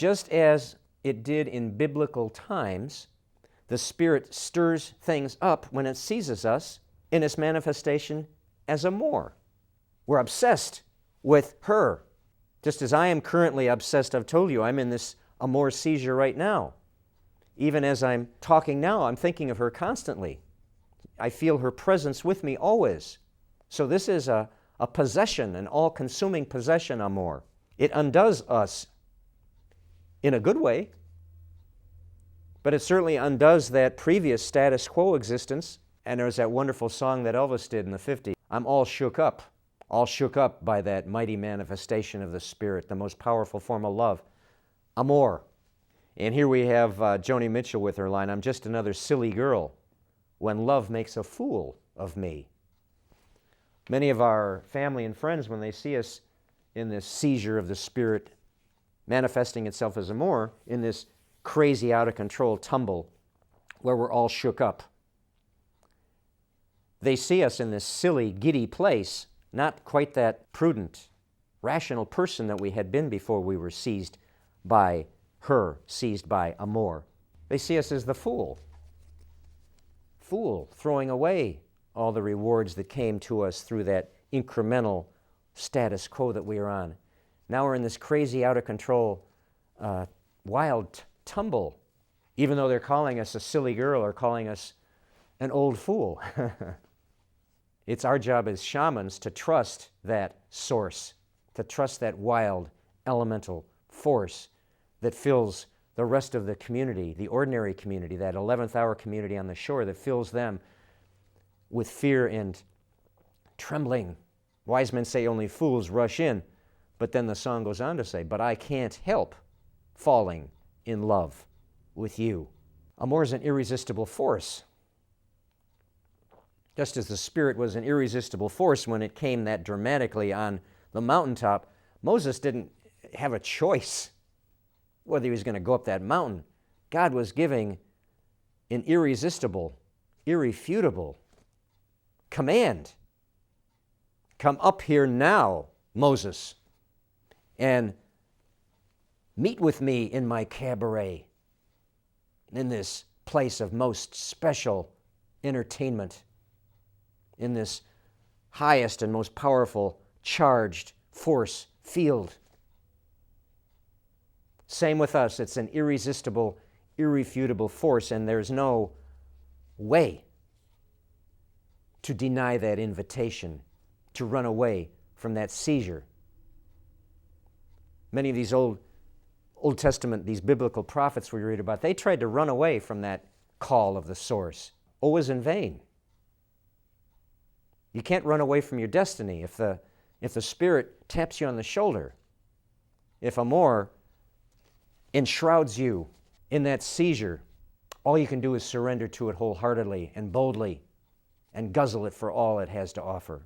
Just as it did in biblical times, the Spirit stirs things up when it seizes us in its manifestation as amor. We're obsessed with her. Just as I am currently obsessed, I've told you, I'm in this amor seizure right now. Even as I'm talking now, I'm thinking of her constantly. I feel her presence with me always. So this is a possession, an all-consuming possession, amor. It undoes us in a good way, but it certainly undoes that previous status quo existence. And there's that wonderful song that Elvis did in the 50s. I'm all shook up by that mighty manifestation of the Spirit, the most powerful form of love, amor. And here we have Joni Mitchell with her line, I'm just another silly girl when love makes a fool of me. Many of our family and friends, when they see us in this seizure of the Spirit manifesting itself as amor, in this crazy, out-of-control tumble where we're all shook up, they see us in this silly, giddy place, not quite that prudent, rational person that we had been before we were seized by her, seized by amor. They see us as the fool, throwing away all the rewards that came to us through that incremental status quo that we are on. Now we're in this crazy, out-of-control, wild tumble, even though they're calling us a silly girl or calling us an old fool. It's our job as shamans to trust that source, to trust that wild, elemental force that fills the rest of the community, the ordinary community, that 11th hour community on the shore, that fills them with fear and trembling. Wise men say only fools rush in, but then the song goes on to say, but I can't help falling in love with you. Amor is an irresistible force. Just as the Spirit was an irresistible force when it came that dramatically on the mountaintop, Moses didn't have a choice whether he was going to go up that mountain. God was giving an irresistible, irrefutable command. Come up here now, Moses, and meet with me in my cabaret, in this place of most special entertainment, in this highest and most powerful charged force field. Same with us. It's an irresistible, irrefutable force, and there's no way to deny that invitation, to run away from that seizure. Many of these Old Testament, these biblical prophets we read about, they tried to run away from that call of the source. Always in vain. You can't run away from your destiny if the Spirit taps you on the shoulder. If amor enshrouds you in that seizure, all you can do is surrender to it wholeheartedly and boldly and guzzle it for all it has to offer.